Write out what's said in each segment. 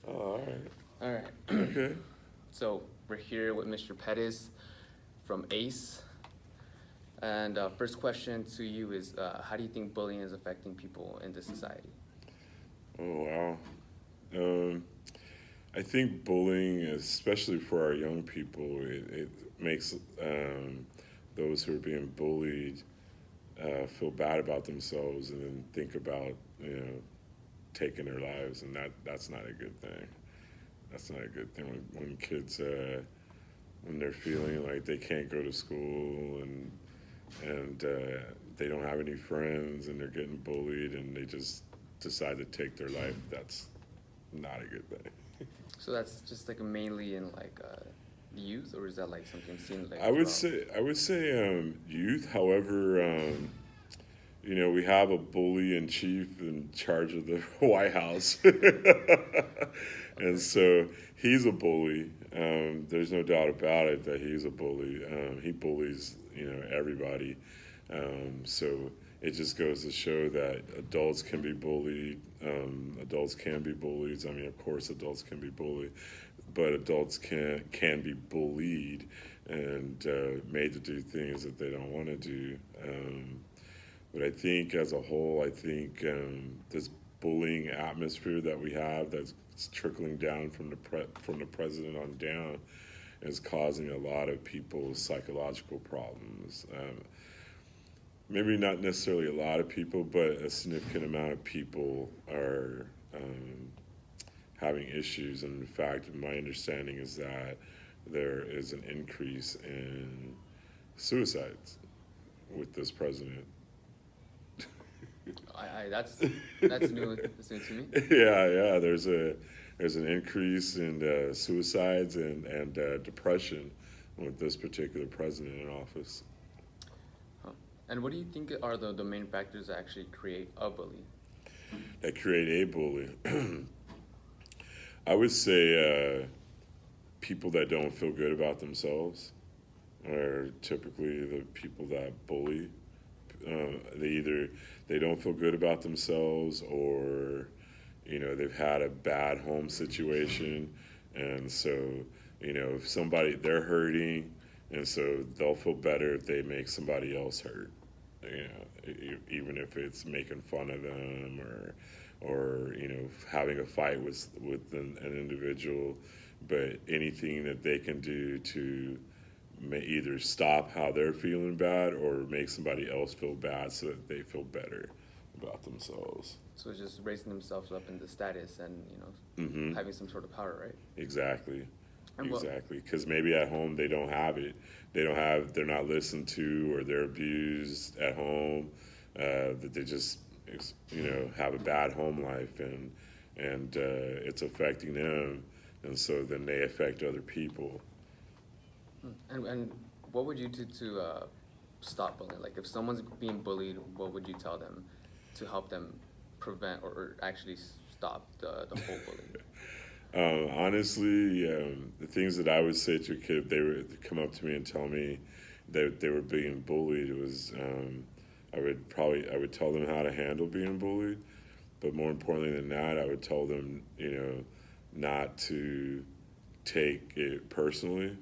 Oh, all right. All right. Okay. So we're here with Mr. Pettis from ACE. And first question to you is, how do you think bullying is affecting people in this society? Oh, wow. Um, I think bullying, especially for our young people, it makes those who are being bullied feel bad about themselves and then think about, you know, taking their lives, and that's not a good thing. That's not a good thing when kids when they're feeling like they can't go to school and they don't have any friends and they're getting bullied and they just decide to take their life. That's not a good thing. So that's just like mainly in like the youth, or is that like something seen I like would throughout? say youth. However, we have a bully in chief in charge of the White House, and Okay. so he's a bully. There's no doubt about it that he's a bully. He bullies everybody. So it just goes to show that adults can be bullied. Adults can be bullies. I mean, of course, adults can be bullied, but adults can be bullied and made to do things that they don't want to do. But I think, as a whole, I think this bullying atmosphere that we have that's trickling down from from the president on down is causing a lot of people's psychological problems. Maybe not necessarily a lot of people, but a significant amount of people are having issues. And in fact, my understanding is that there is an increase in suicides with this president. That's new. That's new to me. Yeah. There's an increase in suicides and depression with this particular president in office. Huh. And what do you think are the main factors that actually create a bully? That create a bully. I would say people that don't feel good about themselves are typically the people that bully. They don't feel good about themselves, or they've had a bad home situation, and so if somebody they're hurting, and so they'll feel better if they make somebody else hurt. Even if it's making fun of them or having a fight with an individual, but anything that they can do to either stop how they're feeling bad or make somebody else feel bad so that they feel better about themselves. So it's just raising themselves up in the status and Hmm. having some sort of power, right? Exactly. And what? Exactly. Because maybe at home they don't have it. They're not listened to, or they're abused at home. That they just, have a bad home life, and it's affecting them, and so then they affect other people. And what would you do to stop bullying? Like if someone's being bullied, what would you tell them to help them prevent or actually stop the whole bullying? Honestly, the things that I would say to a kid if they would come up to me and tell me that they were being bullied, it was I would tell them how to handle being bullied, but more importantly than that, I would tell them not to take it personally,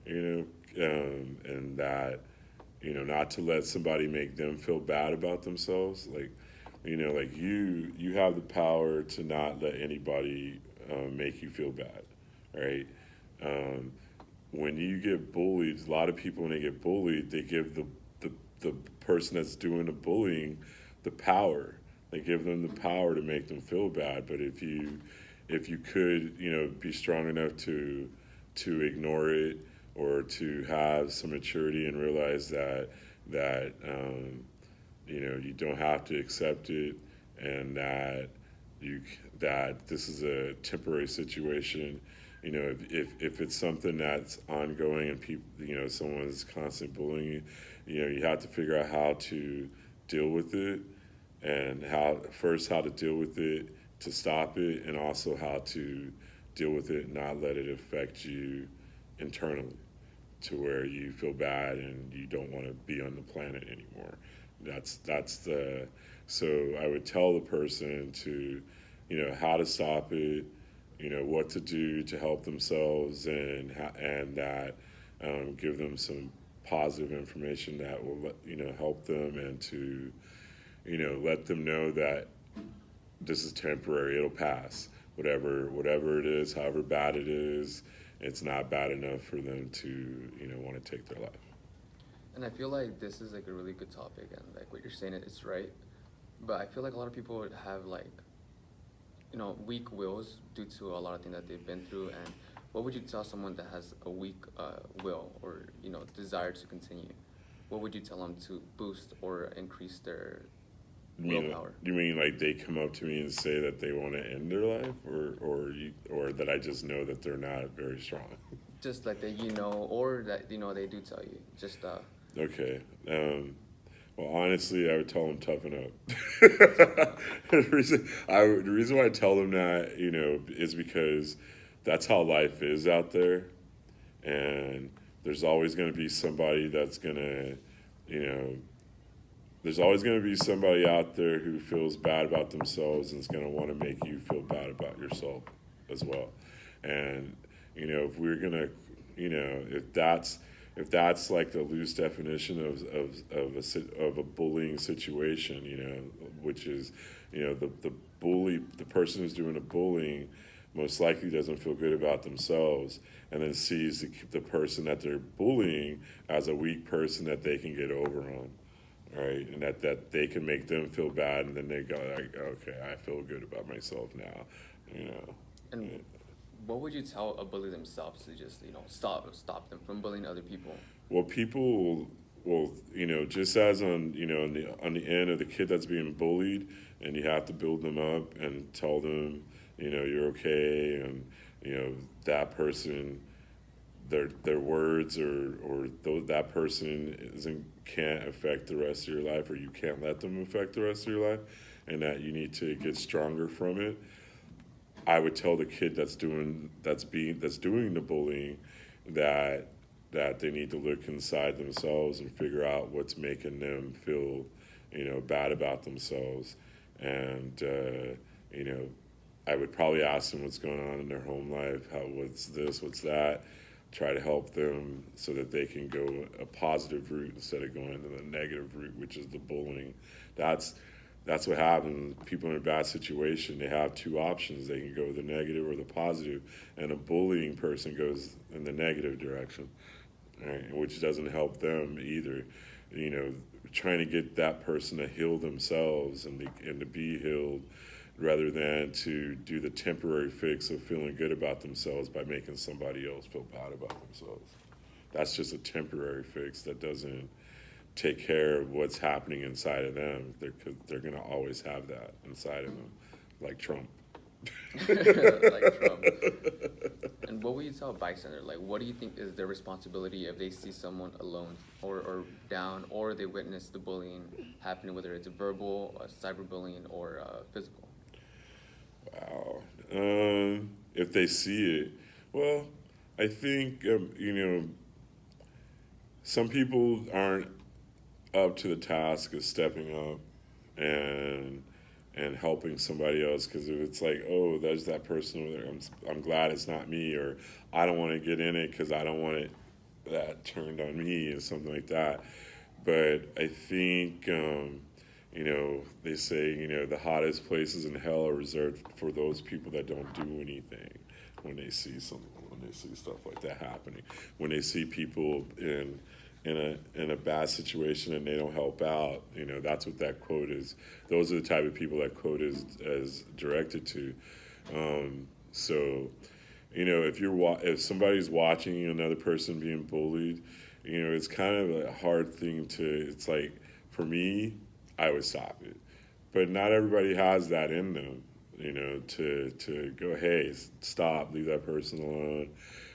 and that not to let somebody make them feel bad about themselves. Like you have the power to not let anybody make you feel bad, right? Um, when you get bullied, a lot of people when they get bullied, they give the person that's doing the bullying the power. They give them the power to make them feel bad. But if you could be strong enough to ignore it, or to have some maturity and realize that you don't have to accept it, and you that this is a temporary situation. If it's something that's ongoing and people, someone's constantly bullying you, you have to figure out how to deal with it, and how to deal with it to stop it, and also how to deal with it and not let it affect you internally to where you feel bad and you don't want to be on the planet anymore. That's the So I would tell the person to how to stop it, what to do to help themselves, and that give them some positive information that will help them, and to let them know that this is temporary. It'll pass. Whatever it is, however bad it is, it's not bad enough for them to want to take their life. And I feel like this is like a really good topic, and like what you're saying, it's right. But I feel like a lot of people would have like, weak wills due to a lot of things that they've been through. And what would you tell someone that has a weak will, or desire to continue? What would you tell them to boost or increase their willpower? You mean like they come up to me and say that they want to end their life, or that I just know that they're not very strong? Just like that, or that they do tell you. Just Okay. Well, honestly, I would tell them toughen up. The reason why I tell them that, is because that's how life is out there, and there's always going to be somebody that's going to, you know, there's always going to be somebody out there who feels bad about themselves and is going to want to make you feel bad about yourself as well. And if we're going to, if that's like the loose definition of a bullying situation, which is, the bully, the person who's doing the bullying most likely doesn't feel good about themselves, and then sees the person that they're bullying as a weak person that they can get over on, right? And that they can make them feel bad, and then they go like, okay, I feel good about myself now. And what would you tell a bully themselves to just stop them from bullying other people? Well, people will, just as on on the end of the kid that's being bullied, and you have to build them up and tell them, you're okay, and that person, their words that person can't affect the rest of your life, or you can't let them affect the rest of your life, and that you need to get stronger from it. I would tell the kid that's doing the bullying that they need to look inside themselves and figure out what's making them feel bad about themselves, and I would probably ask them what's going on in their home life, what's this, what's that, try to help them so that they can go a positive route instead of going to the negative route, which is the bullying. That's what happens. People in a bad situation, they have two options. They can go the negative or the positive, and a bullying person goes in the negative direction, right? Which doesn't help them either. Trying to get that person to heal themselves and to be healed, rather than to do the temporary fix of feeling good about themselves by making somebody else feel bad about themselves. That's just a temporary fix that doesn't take care of what's happening inside of them. They're going to always have that inside of them, like Trump. Like Trump. And what would you tell a bystander? Like, what do you think is their responsibility if they see someone alone or down, or they witness the bullying happening, whether it's verbal, cyberbullying, or physical? Wow. If they see it, well, I think, some people aren't up to the task of stepping up and helping somebody else, because if it's like, oh, there's that person over there, I'm glad it's not me, or I don't want to get in it because I don't want it that turned on me, or something like that. But I think, they say, the hottest places in hell are reserved for those people that don't do anything when they see stuff like that happening. When they see people in a bad situation and they don't help out, that's what that quote is. Those are the type of people that quote is directed to. So, if somebody's watching another person being bullied, it's kind of a hard thing it's like, for me, I would stop it. But not everybody has that in them, to go, hey, stop, leave that person alone.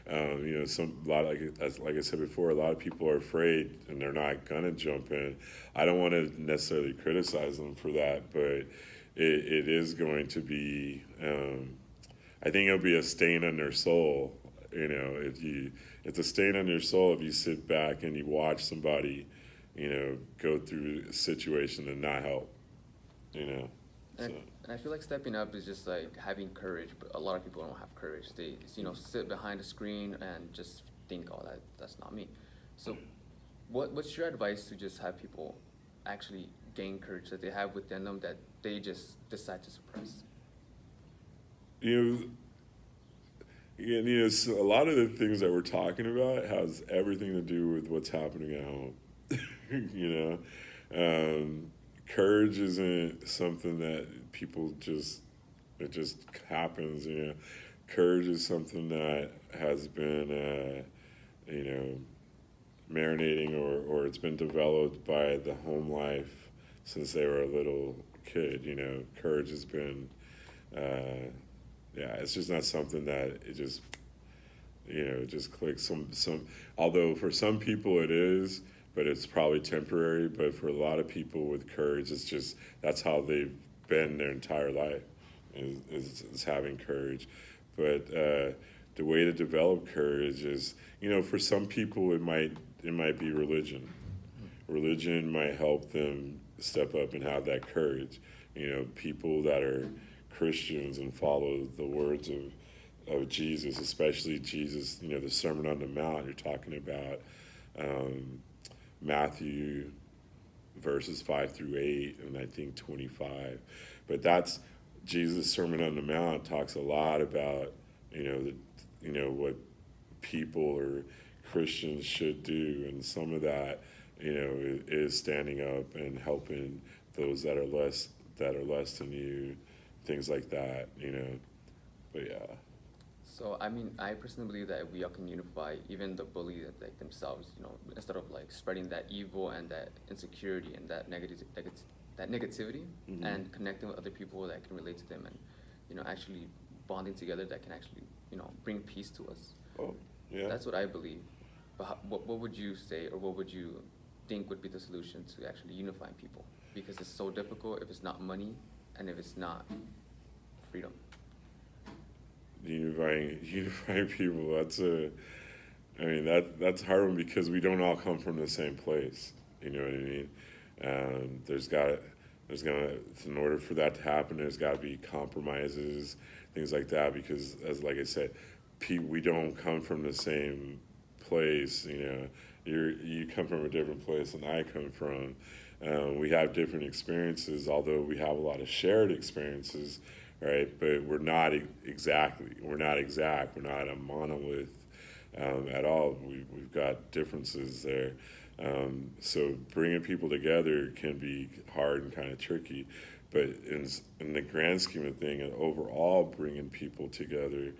Like I said before, a lot of people are afraid and they're not gonna jump in. I don't want to necessarily criticize them for that, but it is going to be. I think it'll be a stain on their soul. It's a stain on your soul if you sit back and you watch somebody, go through a situation and not help. So And I feel like stepping up is just like having courage, but a lot of people don't have courage. They, sit behind a screen and just think, oh, that's not me. So, what's your advice to just have people actually gain courage that they have within them that they just decide to suppress? you know, so a lot of the things that we're talking about has everything to do with what's happening at home. you Courage isn't something that people just, it just happens. Courage is something that has been, you know, marinating, or it's been developed by the home life since they were a little kid. Courage has been, yeah, it's just not something that it just, just clicks. Although for some people it is, but it's probably temporary. But for a lot of people with courage, it's just, that's how they've been their entire life, is having courage. But the way to develop courage is, for some people it might be religion. Religion might help them step up and have that courage. People that are Christians and follow the words of Jesus, especially Jesus, the Sermon on the Mount, you're talking about Matthew verses 5 through 8, and I think 25. But that's Jesus' Sermon on the Mount talks a lot about, what people or Christians should do, and some of that, is standing up and helping those that are less than you, things like that. But yeah. So I mean, I personally believe that we all can unify even the bully like themselves. Instead of like spreading that evil and that insecurity and that negativity, Mm-hmm. and connecting with other people that can relate to them, and actually bonding together that can actually bring peace to us. Oh, yeah. That's what I believe. But what would you say, or what would you think would be the solution to actually unifying people? Because it's so difficult if it's not money and if it's not freedom. Unifying people. That's a hard one, because we don't all come from the same place. You know what I mean? In order for that to happen, there's got to be compromises, things like that. Because, like I said, we don't come from the same place. You come from a different place than I come from. We have different experiences, although we have a lot of shared experiences, right? But we're not exact. We're not a monolith at all. We've got differences there. So bringing people together can be hard and kind of tricky. But in the grand scheme of things, and overall bringing people together,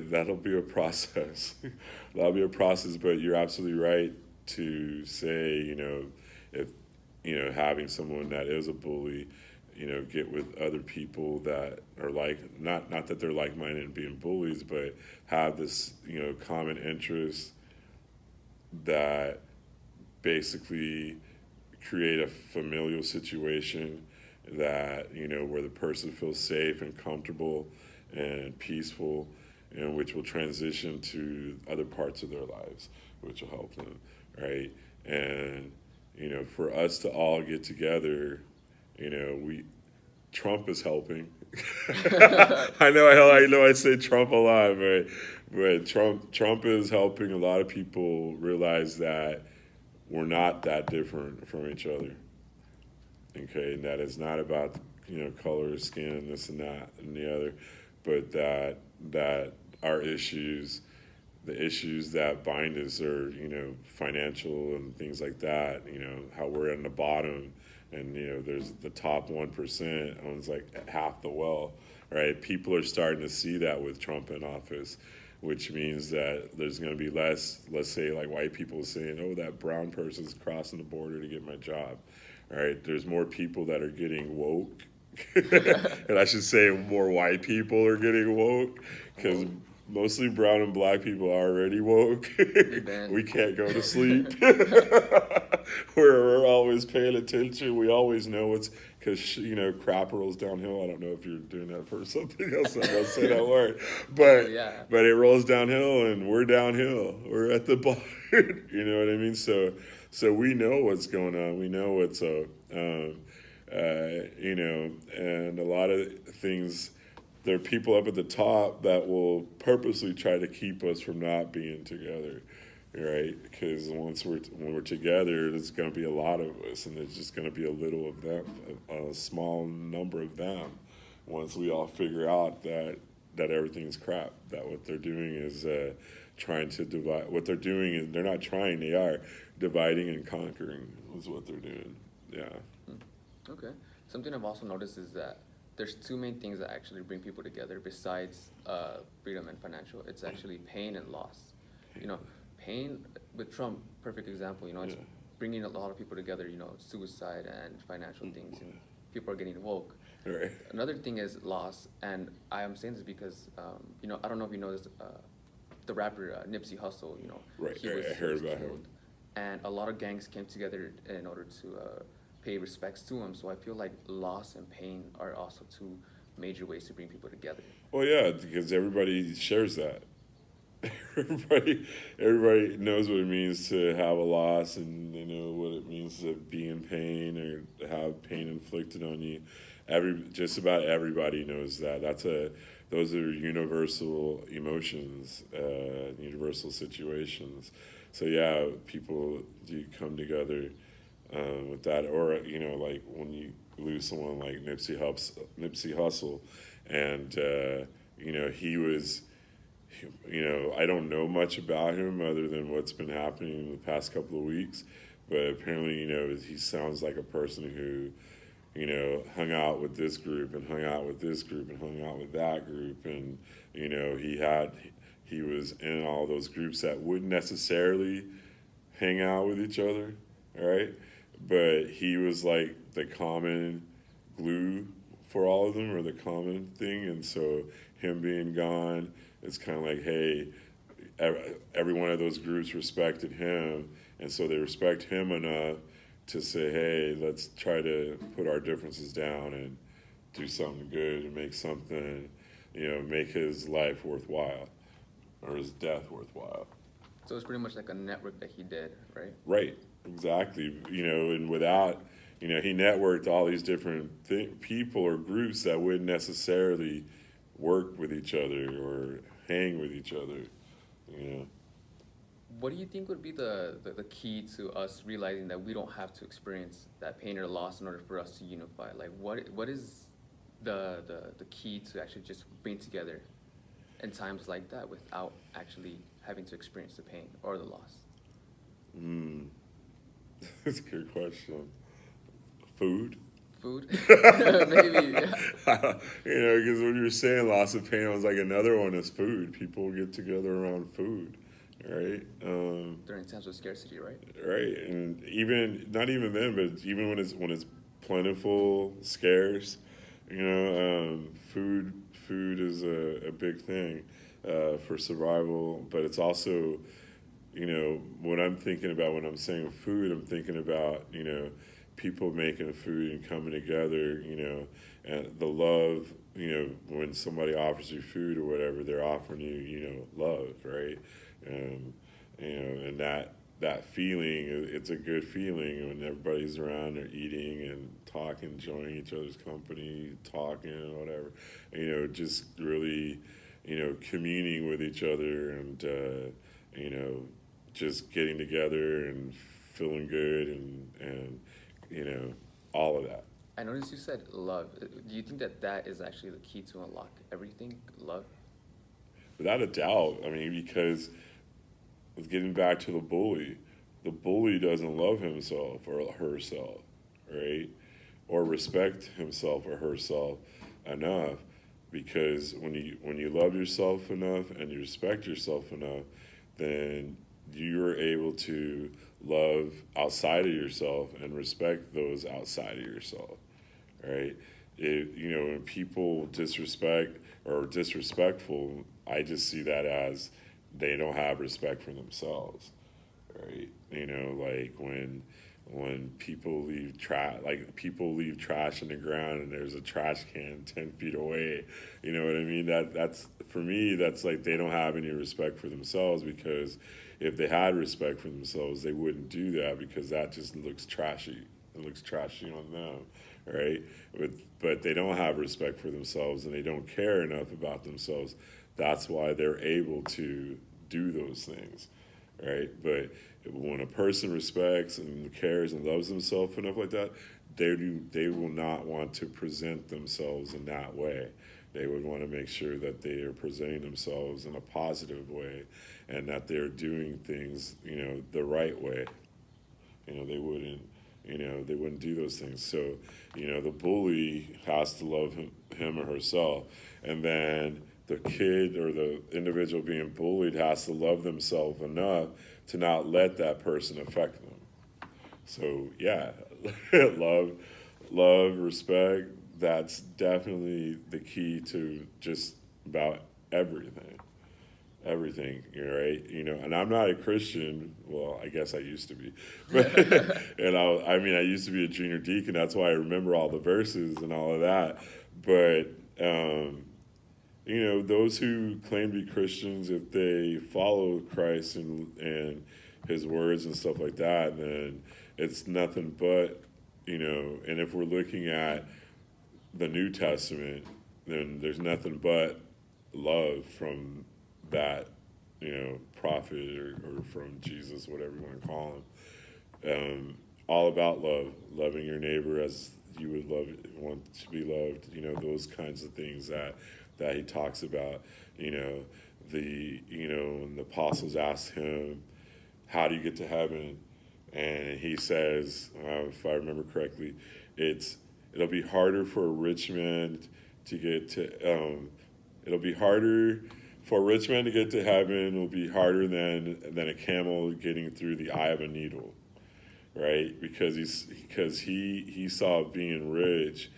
that'll be a process. That'll be a process. But you're absolutely right to say, if having someone that is a bully, get with other people that are not that they're like-minded and being bullies, but have this common interest that basically create a familial situation that where the person feels safe and comfortable and peaceful, and which will transition to other parts of their lives, which will help them, right? And for us to all get together, Trump is helping. I know I say Trump a lot, but Trump is helping a lot of people realize that we're not that different from each other. Okay, and that it's not about color, skin, this and that and the other, but that our issues, the issues that bind us, are financial and things like that. How we're in the bottom, and there's the top 1% owns like half the wealth, right? People are starting to see that with Trump in office, which means that there's going to be less, let's say, like white people saying, oh, that brown person's crossing the border to get my job. All right, there's more people that are getting woke. And I should say more white people are getting woke, because mostly brown and black people are already woke. We can't go to sleep. We're always paying attention. We always know what's, because crap rolls downhill. I don't know if you're doing that for something else. I don't say that word, but Yeah. but it rolls downhill and we're downhill. We're at the bottom. You know what I mean? So So we know what's going on. We know what's up. And a lot of things, there are people up at the top that will purposely try to keep us from not being together, right? Because when we're together, there's going to be a lot of us, and there's just going to be a little of them, a small number of them. Once we all figure out that everything's crap, that what they're doing is trying to divide. What they're doing is they're not trying; they are dividing and conquering. Is what they're doing. Yeah. Okay. Something I've also noticed is that there's two main things that actually bring people together besides freedom and financial. It's actually pain and loss. You know, pain with Trump, perfect example. You know, it's bringing a lot of people together. You know, suicide and financial things, and people are getting woke. Right. Another thing is loss, and I am saying this because you know, I don't know if you know this. The rapper Nipsey Hussle. You know, Right. he was, I heard was about killed, him. and a lot of gangs came together in order to pay respects to him. So I feel like loss and pain are also two major ways to bring people together. Well, yeah, because everybody shares that. Everybody knows what it means to have a loss, and they know what it means to be in pain or to have pain inflicted on you. Just about everybody knows that. Those are universal emotions, universal situations. So yeah, people do come together with that, or like when you lose someone like Nipsey Hussle, and he was. I don't know much about him other than what's been happening in the past couple of weeks, but apparently, he sounds like a person who, hung out with this group and hung out with this group and hung out with that group, and he was in all those groups that wouldn't necessarily hang out with each other, all right? But he was like the common glue for all of them, or the common thing, and so him being gone, it's kind of like, hey, every one of those groups respected him, and so they respect him enough to say, hey, let's try to put our differences down and do something good and make something, make his life worthwhile or his death worthwhile. So it's pretty much like a network that he did, right? Right, exactly. And without, he networked all these different people or groups that wouldn't necessarily work with each other or hang with each other. What do you think would be the key to us realizing that we don't have to experience that pain or loss in order for us to unify? Like, what is the key to actually just being together in times like that without actually having to experience the pain or the loss? That's a good question. Food? Food? Maybe, yeah. Because when you were saying loss of pain, I was like, another one is food. People get together around food, right? During times of scarcity, right? Right, and not even then, but even when it's plentiful, scarce, food is a big thing for survival. But it's also, what I'm thinking about when I'm saying food, I'm thinking about people making food and coming together, and the love, when somebody offers you food or whatever, they're offering you, love, right? And that feeling, it's a good feeling when everybody's around, they're eating and talking, enjoying each other's company, talking, whatever, just really, communing with each other and, just getting together and feeling good and all of that. I noticed you said love. Do you think that is actually the key to unlock everything? Love? Without a doubt. I mean, because getting back to the bully doesn't love himself or herself, right? Or respect himself or herself enough, because when you love yourself enough and you respect yourself enough, then you're able to love outside of yourself and respect those outside of yourself, right? When people disrespect or disrespectful, I just see that as they don't have respect for themselves, right? Like when people leave trash in the ground and there's a trash can 10 feet away, you know what I mean? That's for me, that's like they don't have any respect for themselves, because if they had respect for themselves, they wouldn't do that because that just looks trashy. It looks trashy on them, right? But they don't have respect for themselves and they don't care enough about themselves. That's why they're able to do those things, right? But when a person respects and cares and loves themselves enough like that, they will not want to present themselves in that way. They would want to make sure that they are presenting themselves in a positive way and that they're doing things, the right way. They wouldn't do those things. So, the bully has to love him or herself. And then the kid or the individual being bullied has to love themselves enough to not let that person affect them. So, yeah, love, respect, that's definitely the key to just about everything, right? And I'm not a Christian. Well, I guess I used to be, but and I used to be a junior deacon. That's why I remember all the verses and all of that. But those who claim to be Christians, if they follow Christ and His words and stuff like that, then it's nothing but, And if we're looking at the New Testament, then there's nothing but love from that, prophet or from Jesus, whatever you want to call him. All about love, loving your neighbor as you would want to be loved. Those kinds of things that he talks about. When the apostles asked him, "How do you get to heaven?" and he says, if I remember correctly, it'll be harder for a rich man to get to. It'll be harder for a rich man to get to heaven. It'll be harder than a camel getting through the eye of a needle, right? Because he saw being rich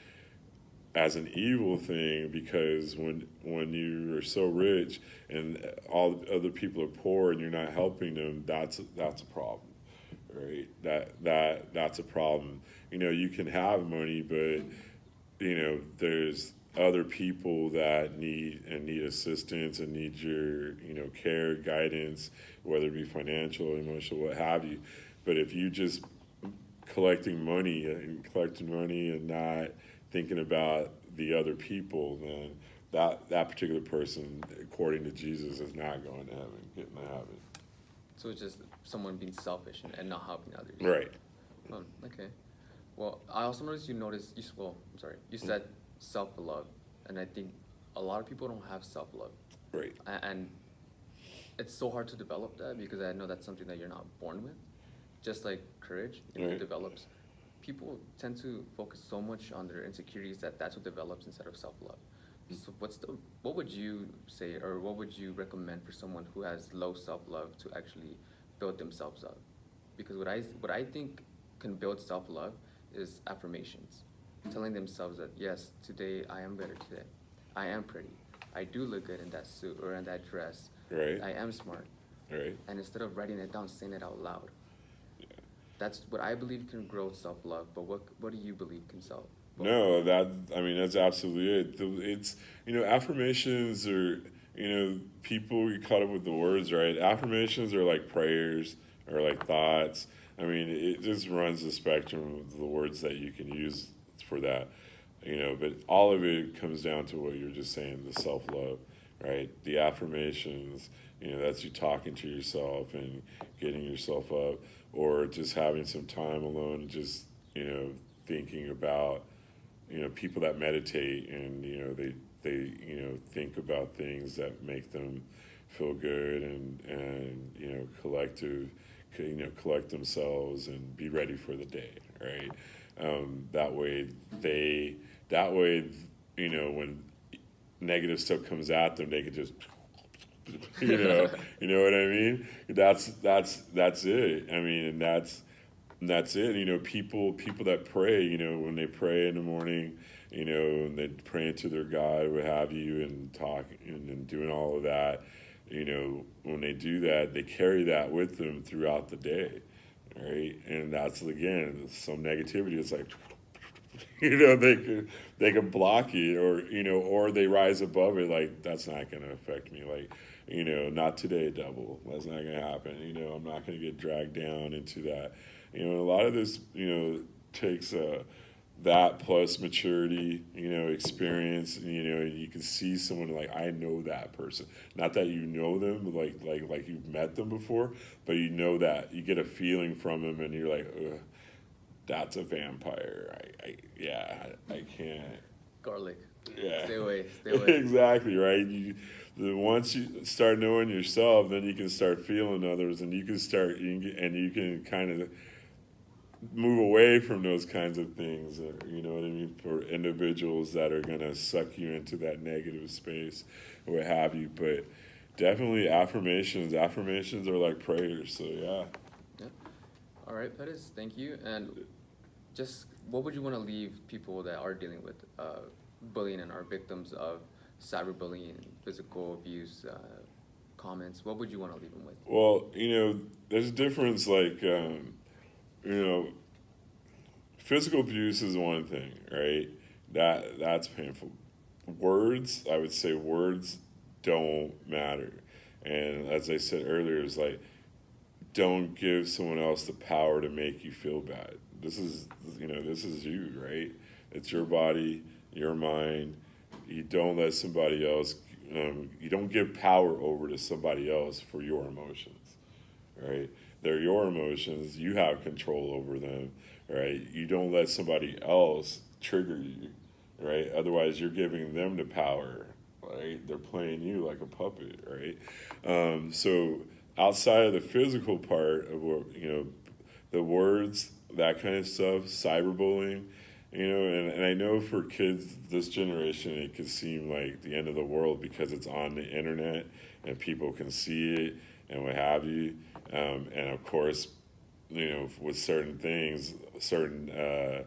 as an evil thing. Because when you are so rich and all other people are poor and you're not helping them, that's a problem, right? That's a problem. You can have money, but there's other people that need assistance and need your care, guidance, whether it be financial, emotional, what have you. But if you just collecting money and not thinking about the other people, then that particular person, according to Jesus, is not going to heaven, getting to heaven. So it's just someone being selfish and not helping others. Right. Oh, okay. Well, I also noticed you said self-love, and I think a lot of people don't have self-love. Right. And it's so hard to develop that because I know that's something that you're not born with. Just like courage, it develops. People tend to focus so much on their insecurities that's what develops instead of self-love. So what would you say, or what would you recommend for someone who has low self-love to actually build themselves up? Because what I think can build self-love is affirmations, telling themselves that, yes, today I am better today. I am pretty. I do look good in that suit or in that dress. Right. I am smart. Right. And instead of writing it down, saying it out loud. Yeah. That's what I believe can grow self-love. But what do you believe can self? No, that's absolutely it. It's, affirmations are, people get caught up with the words, right? Affirmations are like prayers or like thoughts. It just runs the spectrum of the words that you can use for that, but all of it comes down to what you're just saying, the self-love, right? The affirmations, that's you talking to yourself and getting yourself up, or just having some time alone and just, thinking about, people that meditate and, they think about things that make them feel good and collect themselves and be ready for the day, right? That way, when negative stuff comes at them, they can just, you know what I mean? That's it. And that's it. People that pray, when they pray in the morning, and they pray into their God, what have you, and talk and doing all of that, when they do that, they carry that with them throughout the day, right? And that's, again, some negativity. It's like, they can block it, or they rise above it. Like, that's not going to affect me. Like, not today, devil. That's not going to happen. I'm not going to get dragged down into that. A lot of this, takes that plus maturity, experience. You can see someone like, I know that person. Not that you know them, but like you've met them before, but that you get a feeling from them, and you're like, ugh, that's a vampire. I can't. Garlic. Yeah. Stay away. Stay away. Exactly, right? Once you start knowing yourself, then you can start feeling others, and you can kind of move away from those kinds of things, you know what I mean, for individuals that are going to suck you into that negative space or what have you. But definitely affirmations are like prayers, so yeah. All right, Pettis, thank you. And just what would you want to leave people that are dealing with bullying and are victims of cyberbullying, physical abuse, comments? What would you want to leave them with? Well, there's a difference, like, physical abuse is one thing, right? That's painful. Words, I would say words don't matter. And as I said earlier, it's like, don't give someone else the power to make you feel bad. This is you, right? It's your body, your mind. You don't let somebody else, you don't give power over to somebody else for your emotions, right? They're your emotions. You have control over them, right? You don't let somebody else trigger you, right? Otherwise, you're giving them the power, right? They're playing you like a puppet, right? So outside of the physical part of what, the words, that kind of stuff, cyberbullying, and I know for kids this generation, it could seem like the end of the world because it's on the internet and people can see it and what have you. And of course, with certain things, I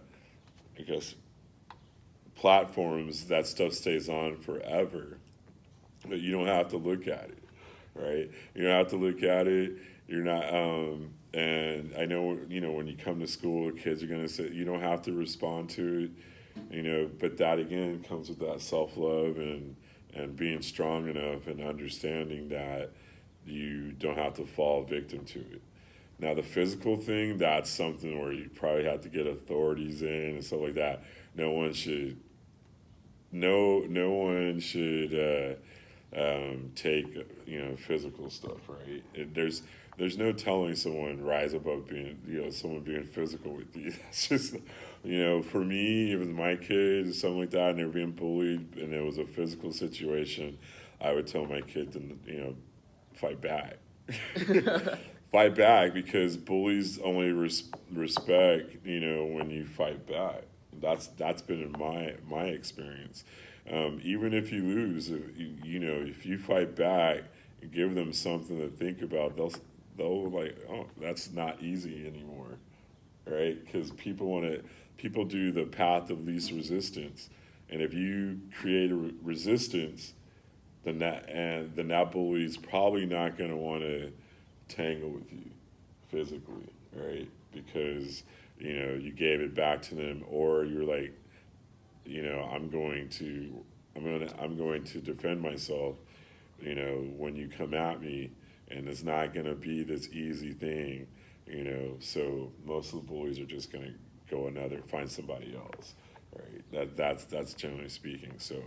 guess, platforms, that stuff stays on forever. But you don't have to look at it, right? You don't have to look at it. You're not, and I know, when you come to school, kids are going to say, you don't have to respond to it, but that again comes with that self-love and being strong enough and understanding that you don't have to fall victim to it. Now, the physical thing, that's something where you probably have to get authorities in and stuff like that. No one should take physical stuff, right? There's no telling someone rise above being someone being physical with you. That's just for me, if it was my kid or something like that and they were being bullied and it was a physical situation, I would tell my kid to fight back. Fight back, because bullies only respect when you fight back. That's been in my experience. Even if you lose, if you fight back and give them something to think about, they'll like, oh, that's not easy anymore, right? Because people do the path of least resistance, and if you create a resistance, then that bully's probably not going to want to tangle with you physically, right? Because you gave it back to them, or you're like, I'm going to defend myself, when you come at me, and it's not going to be this easy thing, so most of the bullies are just going to find somebody else, right? That's generally speaking. So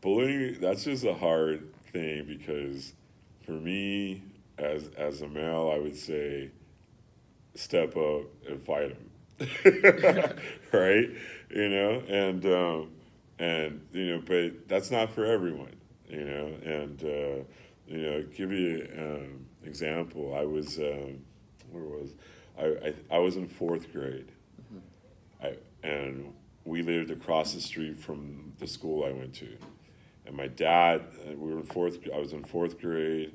bullying, that's just a hard thing, because for me, as a male, I would say step up and fight them, right? But that's not for everyone, and give you an example. I was I was in fourth grade, and we lived across the street from the school I went to, and my dad, I was in fourth grade.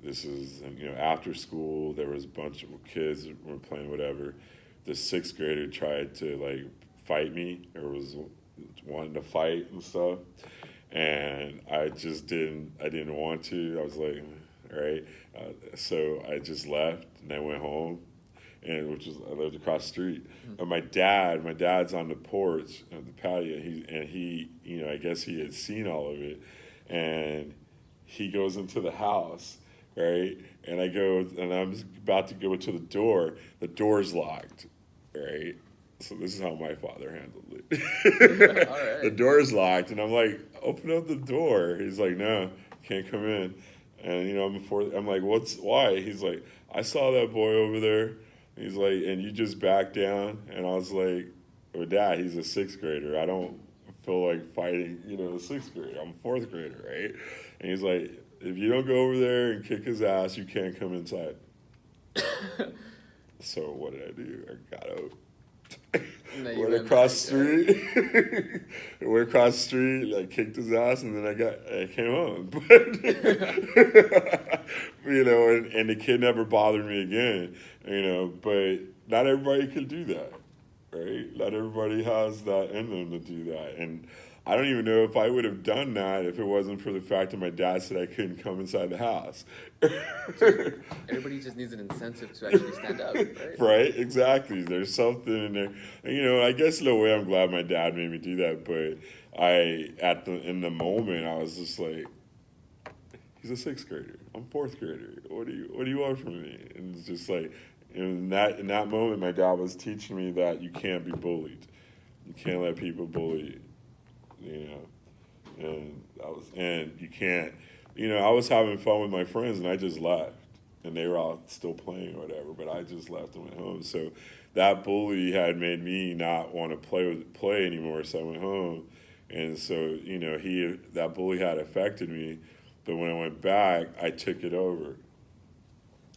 This is, after school, there was a bunch of kids that were playing whatever. The sixth grader tried to fight me, or was wanting to fight and stuff, and I didn't want to. I was like, all right, so I just left and I went home, and I lived across the street. But my dad's on the porch at the patio. He I guess he had seen all of it, and he goes into the house, right? And I go, and I'm about to go to the door. The door's locked, right? So this is how my father handled it. All The right. door's locked, and I'm like, open up the door. He's like, no, can't come in. And I'm like, why? He's like, I saw that boy over there. He's like, and you just backed down. And I was like, well, Dad, he's a sixth grader. I don't feel like fighting, a sixth grader. I'm a fourth grader, right? And he's like, if you don't go over there and kick his ass, you can't come inside. So what did I do? I got out. And then you Went went across back, the street. Went across the street, like kicked his ass, and then I came home. But and the kid never bothered me again. But not everybody can do that, right? Not everybody has that in them to do that, and I don't even know if I would have done that if it wasn't for the fact that my dad said I couldn't come inside the house. So everybody just needs an incentive to actually stand up, right? Right, exactly. There's something in there. And, I guess in a way I'm glad my dad made me do that, but in the moment I was just like, he's a sixth grader. I'm fourth grader. What do you want from me? And it's just like in that moment my dad was teaching me that you can't be bullied. You can't let people bully you. And you can't, I was having fun with my friends and I just left, and they were all still playing or whatever, but I just left and went home. So that bully had made me not want to play anymore. So I went home, and so that bully had affected me, but when I went back, I took it over.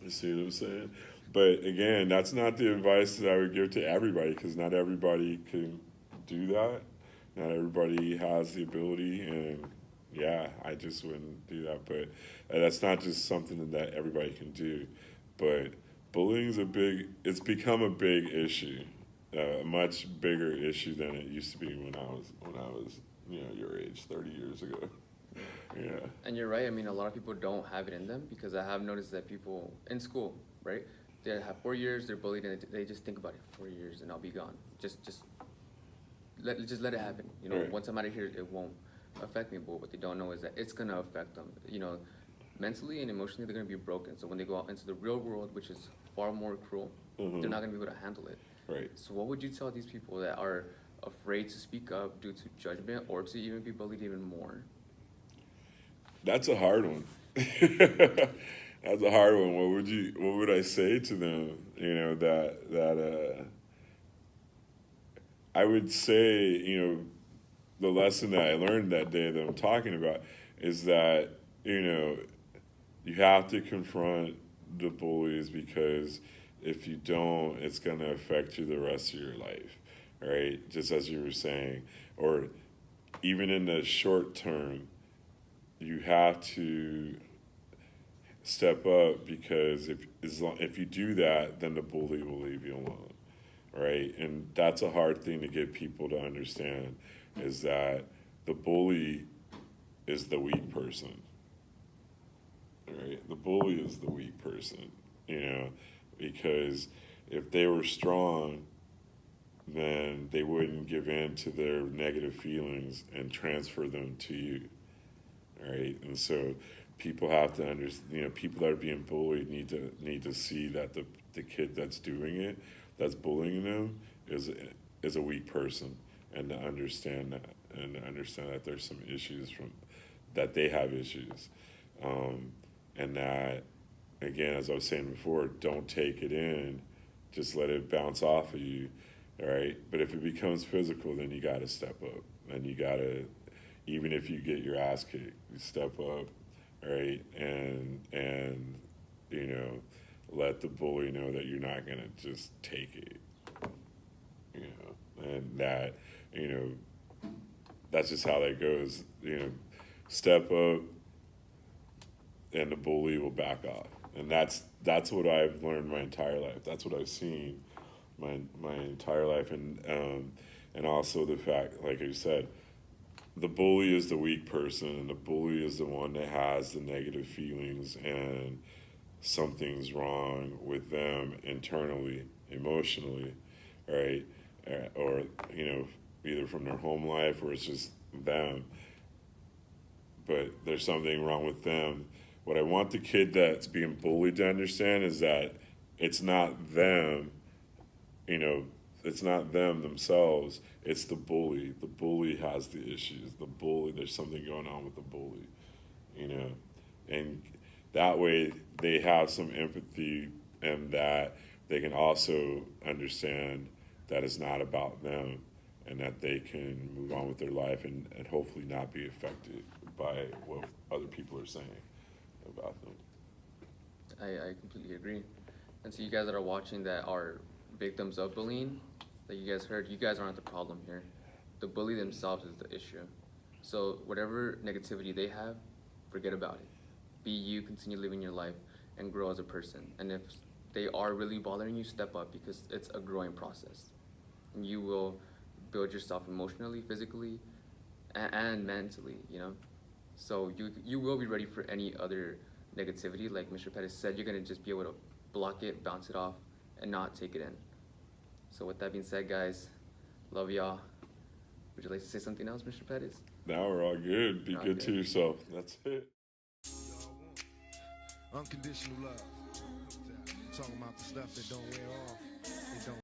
You see what I'm saying? But again, that's not the advice that I would give to everybody, because not everybody can do that. Not everybody has the ability, and yeah, I just wouldn't do that. But that's not just something that everybody can do. But bullying is it's become a big issue, a much bigger issue than it used to be when I was your age 30 years ago. Yeah. And you're right. I mean, a lot of people don't have it in them, because I have noticed that people in school, right? They have 4 years, they're bullied, and they just think about it. 4 years, and I'll be gone. Just let it happen. Right. Once I'm out of here, it won't affect me. But what they don't know is that it's gonna affect them. Mentally and emotionally, they're gonna be broken. So when they go out into the real world, which is far more cruel, they're not gonna be able to handle it. Right. So what would you tell these people that are afraid to speak up due to judgment, or to even be bullied even more? That's a hard one. That's a hard one. What would I say to them? I would say, the lesson that I learned that day that I'm talking about is that, you have to confront the bullies, because if you don't, it's going to affect you the rest of your life, right? Just as you were saying, or even in the short term, you have to step up, because if you do that, then the bully will leave you alone, right? And that's a hard thing to get people to understand, is that the bully is the weak person, right? The bully is the weak person, because if they were strong, then they wouldn't give in to their negative feelings and transfer them to you, right? And so people have to understand, people that are being bullied need to see that the kid that's doing it, that's bullying them, is a weak person, and to understand that there's some issues that they have issues, and that, again, as I was saying before, don't take it in, just let it bounce off of you, all right? But if it becomes physical, then you got to step up, and you got to, even if you get your ass kicked, you step up, right? And let the bully know that you're not gonna just take it, and that, that's just how that goes. Step up, and the bully will back off, and that's what I've learned my entire life. That's what I've seen my entire life, and also the fact, like I said, the bully is the weak person, and the bully is the one that has the negative feelings, and something's wrong with them internally, emotionally, right? Or either from their home life, or it's just them. but there's something wrong with them. What I want the kid that's being bullied to understand is that it's not them, you know, it's not them themselves, it's the bully. The bully has the issues. The bully, there's something going on with the bully, you know. And that way they have some empathy, and that they can also understand that it's not about them, and that they can move on with their life, and hopefully not be affected by what other people are saying about them. I completely agree. And so you guys that are watching that are victims of bullying, like you guys heard, you guys aren't the problem here. The bully themselves is the issue. So whatever negativity they have, forget about it. Be you, continue living your life, and grow as a person. And if they are really bothering you, step up, because it's a growing process. And you will build yourself emotionally, physically, and mentally, you know? So you will be ready for any other negativity. Like Mr. Pettis said, you're gonna just be able to block it, bounce it off, and not take it in. So with that being said, guys, love y'all. Would you like to say something else, Mr. Pettis? Now we're all good. Be All good good. to yourself. That's it. Unconditional love. Talking about the stuff that don't wear off. It don't